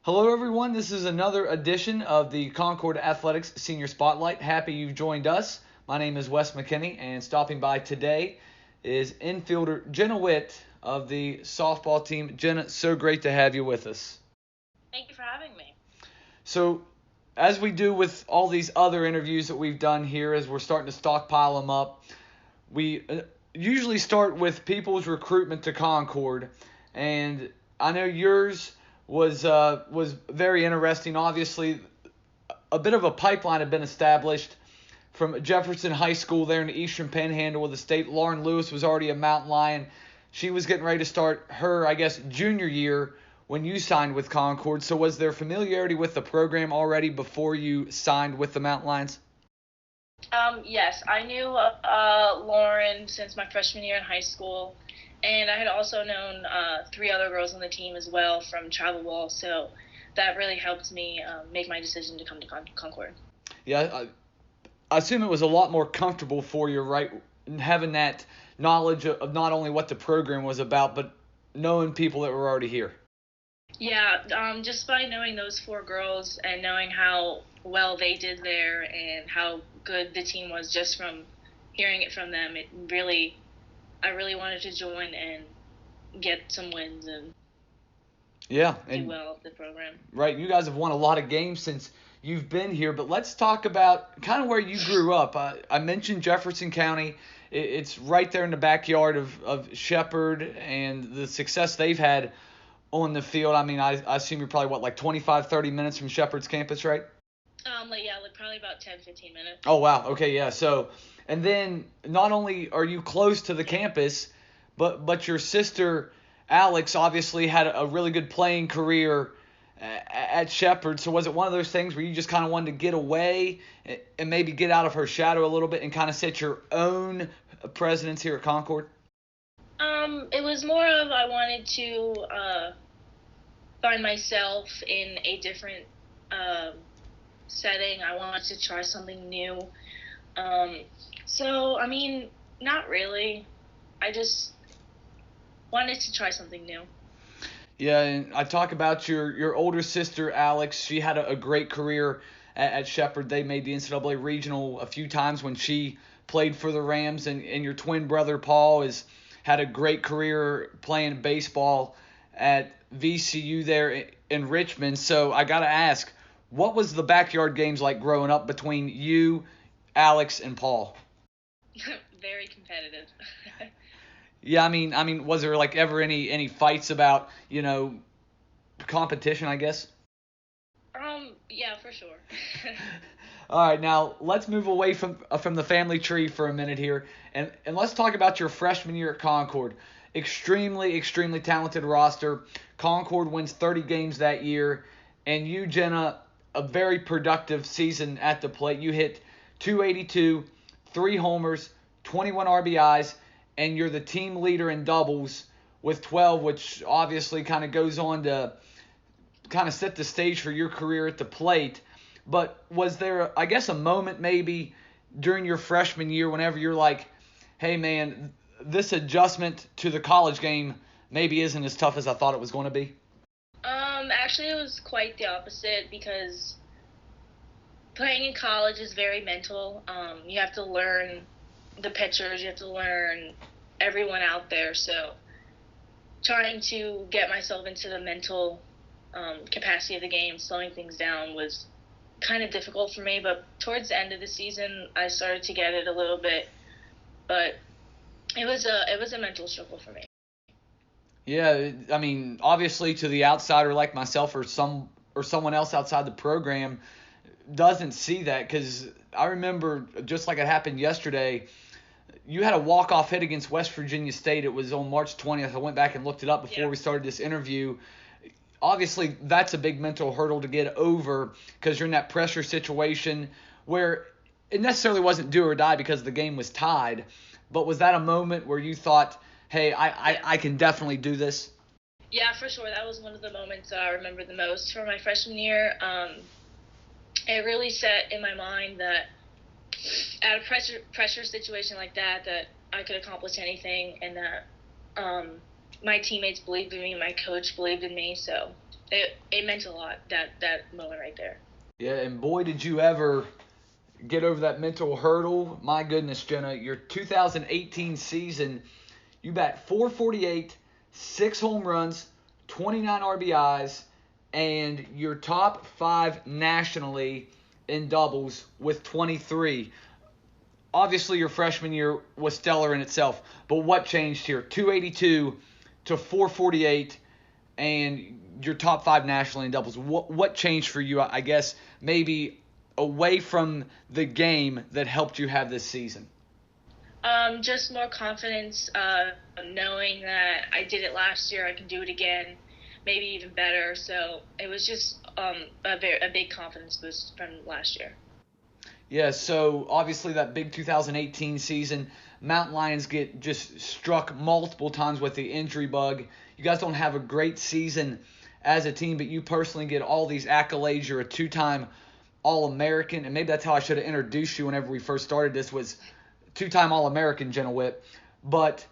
Hello, everyone. This is another edition of the Concord Athletics Senior Spotlight. Happy you've joined us. My name is Wes McKinney, and stopping by today is infielder Jenna Witt of the softball team. Jenna, so great to have you with us. Thank you for having me. So, as we do with all these other interviews that we've done here, as we're starting to stockpile them up, we usually start with people's recruitment to Concord, and I know yours was very interesting. Obviously, a bit of a pipeline had been established from Jefferson High School there in the Eastern Panhandle of the state. Lauren Lewis was already a Mountain Lion. She was getting ready to start her, I guess, junior year when you signed with Concord. So was there familiarity with the program already before you signed with the Mountain Lions? Yes, I knew Lauren since my freshman year in high school, and I had also known three other girls on the team as well from travel ball, so that really helped me make my decision to come to Concord. Yeah, I assume it was a lot more comfortable for you, right, having that knowledge of not only what the program was about, but knowing people that were already here. Yeah, just by knowing those four girls and knowing how well they did there and how good the team was just from hearing it from them, I really wanted to join and get some wins and Yeah, do and well at the program. right, you guys have won a lot of games since you've been here, but let's talk about kind of where you grew up. I mentioned Jefferson County. It's right there in the backyard of Shepherd and the success they've had on the field. I mean, I assume you're probably, what, like 25, 30 minutes from Shepherd's campus, right? Like probably about 10, 15 minutes. Oh, wow. Okay, yeah. So, and then not only are you close to the campus, but your sister Alex obviously had a really good playing career at Shepherd. So was it one of those things where you just kind of wanted to get away and maybe get out of her shadow a little bit and kind of set your own precedence here at Concord? It was more of I wanted to find myself in a different um setting. I wanted to try something new. Um, so, I mean, not really. I just wanted to try something new. Yeah, and I talk about your older sister Alex. She had a great career at Shepherd. They made the NCAA regional a few times when she played for the Rams, and your twin brother Paul has had a great career playing baseball at VCU there in Richmond. So I got to ask, what was the backyard games like growing up between you, Alex, and Paul? Very competitive. Yeah, I mean, was there like ever any fights about competition? I guess. Yeah, for sure. All right, now let's move away from the family tree for a minute here, and let's talk about your freshman year at Concord. Extremely talented roster. Concord wins 30 games that year, and you, Jenna, a very productive season at the plate. You hit 282, three homers, 21 RBIs, and you're the team leader in doubles with 12, which obviously kind of goes on to kind of set the stage for your career at the plate. But was there, I guess, a moment maybe during your freshman year whenever you're like, hey, man, this adjustment to the college game maybe isn't as tough as I thought it was going to be? Actually, it was quite the opposite because playing in college is very mental. You have to learn the pitchers, you have to learn everyone out there. So trying to get myself into the mental capacity of the game, slowing things down was kind of difficult for me. But towards the end of the season, I started to get it a little bit. But it was a mental struggle for me. Yeah, I mean, obviously to the outsider like myself or someone else outside the program doesn't see that because I remember just like it happened yesterday. You had a walk-off hit against West Virginia State. It was on March 20th. I went back and looked it up before Yeah. we started this interview. Obviously, that's a big mental hurdle to get over because you're in that pressure situation where it necessarily wasn't do or die because the game was tied. But was that a moment where you thought, hey, Yeah. I can definitely do this? Yeah, for sure. That was one of the moments that I remember the most for my freshman year. It really set in my mind that at a pressure situation like that, that I could accomplish anything, and that my teammates believed in me, my coach believed in me. So it meant a lot, that moment right there. Yeah, and boy, did you ever get over that mental hurdle. My goodness, Jenna, your 2018 season, you bat 448, 6 home runs, 29 RBIs, and your top 5 nationally in doubles with 23. Obviously, your freshman year was stellar in itself, but what changed here? 282 to 448, and your top 5 nationally in doubles. What changed for you? I guess maybe away from the game that helped you have this season. Just more confidence, knowing that I did it last year, I can do it again, maybe even better. So it was just a big confidence boost from last year. Yeah, so obviously that big 2018 season, Mountain Lions get just struck multiple times with the injury bug. You guys don't have a great season as a team, but you personally get all these accolades. You're a 2-time All-American, and maybe that's how I should have introduced you whenever we first started this, was 2-time All-American, Jenna Witt. But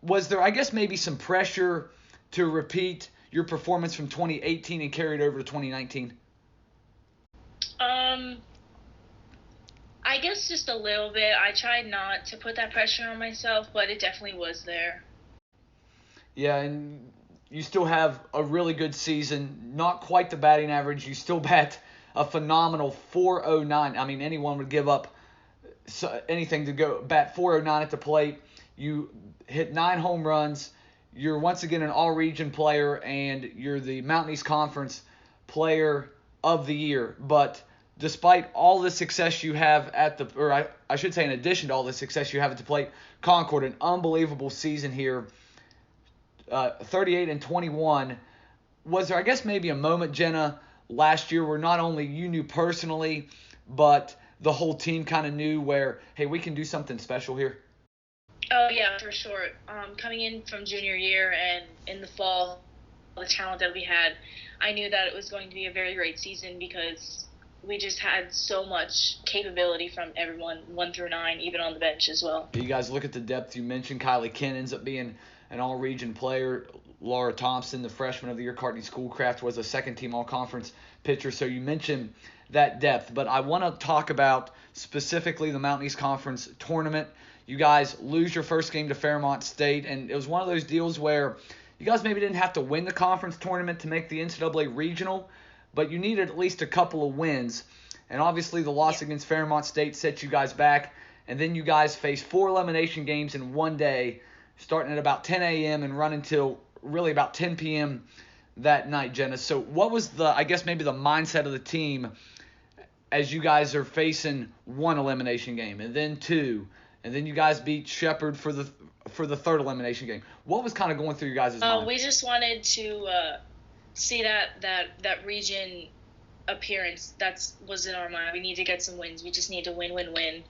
was there, I guess, maybe some pressure to repeat your performance from 2018 and carry it over to 2019? I guess just a little bit. I tried not to put that pressure on myself, but it definitely was there. Yeah, and you still have a really good season. Not quite the batting average. You still bat a phenomenal 409. I mean, anyone would give up anything to go bat 409 at the plate. You hit 9 home runs. You're once again an all-region player, and you're the Mountain East Conference Player of the Year. But despite all the success you have at the, or I should say in addition to all the success you have at the plate, Concord, an unbelievable season here, 38 and 21. Was there, I guess, maybe a moment, Jenna, last year where not only you knew personally, but the whole team kind of knew where, hey, we can do something special here? Oh yeah, for sure. Coming in from junior year and in the fall, the talent that we had, I knew that it was going to be a very great season because we just had so much capability from everyone, 1 through 9, even on the bench as well. You guys look at the depth you mentioned. Kylie Ken ends up being an all-region player. Laura Thompson, the freshman of the year, Courtney Schoolcraft, was a second-team all-conference pitcher. So you mentioned that depth. But I want to talk about specifically the Mountain East Conference tournament. You guys lose your first game to Fairmont State, and it was one of those deals where you guys maybe didn't have to win the conference tournament to make the NCAA regional, but you needed at least a couple of wins. And obviously the loss against Fairmont State set you guys back, and then you guys faced 4 elimination games in one day, starting at about 10 a.m. and running until really about 10 p.m. that night, Jenna. So what was the, I guess maybe the mindset of the team as you guys are facing 1 elimination game and then 2, and then you guys beat Shepherd for the 3rd elimination game? What was kind of going through your guys' mind? We just wanted to see that region appearance. That was in our mind. We need to get some wins. We just need to win,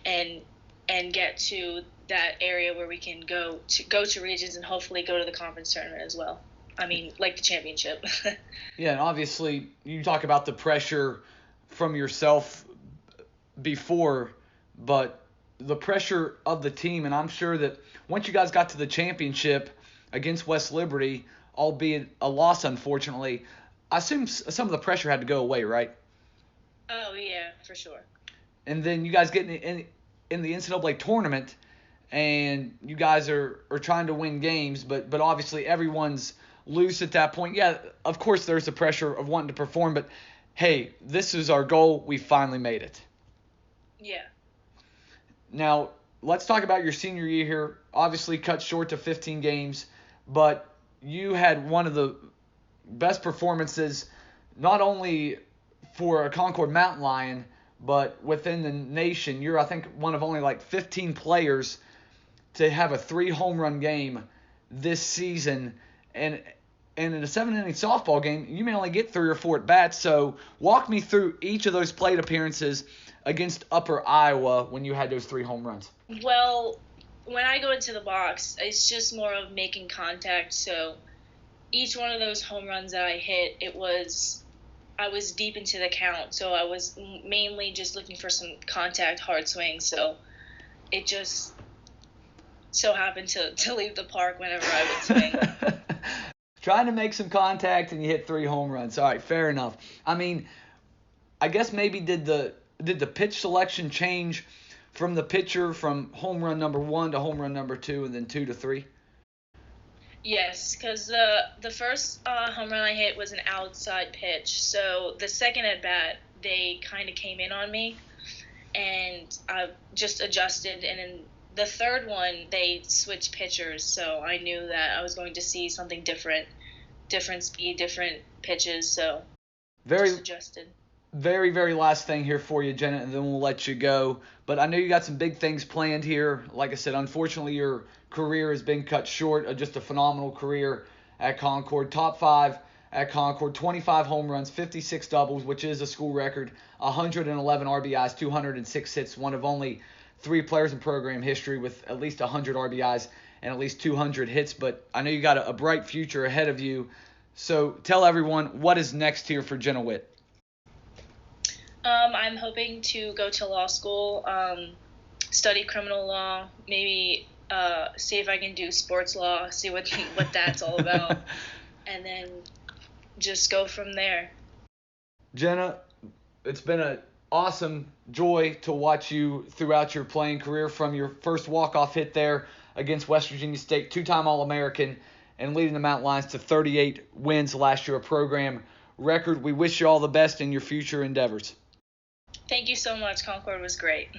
and get to that area where we can go to regions and hopefully go to the conference tournament as well. I mean, like the championship. Yeah, and obviously you talk about the pressure from yourself before, but the pressure of the team, and I'm sure that once you guys got to the championship against West Liberty, albeit a loss unfortunately, I assume some of the pressure had to go away, right? Oh yeah, for sure. And then you guys get in the NCAA tournament, and you guys are trying to win games, but obviously everyone's loose at that point. Yeah, of course there's the pressure of wanting to perform, but hey, this is our goal. We finally made it. Yeah. Now, let's talk about your senior year here. Obviously cut short to 15 games, but you had one of the best performances not only for a Concord Mountain Lion, but within the nation. You're, I think, one of only like 15 players to have a 3-home run game this season. And in a 7-inning softball game, you may only get 3 or 4 at bats. So walk me through each of those plate appearances against Upper Iowa when you had those 3 home runs. Well, when I go into the box, it's just more of making contact. So each one of those home runs that I hit, I was deep into the count. So I was mainly just looking for some contact, hard swings. So it just so happened to leave the park whenever I would swing. Trying to make some contact and you hit 3 home runs. All right, fair enough. I mean, I guess maybe did the pitch selection change from the pitcher from home run number 1 to home run number 2 and then 2 to 3? Yes, because the first home run I hit was an outside pitch. So the second at bat, they kind of came in on me, and I just adjusted. And in the third one, they switched pitchers, so I knew that I was going to see something different speed, different pitches. So just adjusted. Very, very last thing here for you, Jenna, and then we'll let you go. But I know you got some big things planned here. Like I said, unfortunately, your career has been cut short of just a phenomenal career at Concord. Top 5 at Concord, 25 home runs, 56 doubles, which is a school record, 111 RBIs, 206 hits, one of only 3 players in program history with at least 100 RBIs and at least 200 hits. But I know you got a bright future ahead of you. So tell everyone, what is next here for Jenna Witt? I'm hoping to go to law school, study criminal law, maybe see if I can do sports law, see what that's all about, and then just go from there. Jenna, it's been an awesome joy to watch you throughout your playing career, from your first walk-off hit there against West Virginia State, 2-time All-American, and leading the Mountain Lions to 38 wins last year, a program record. We wish you all the best in your future endeavors. Thank you so much. Concord was great.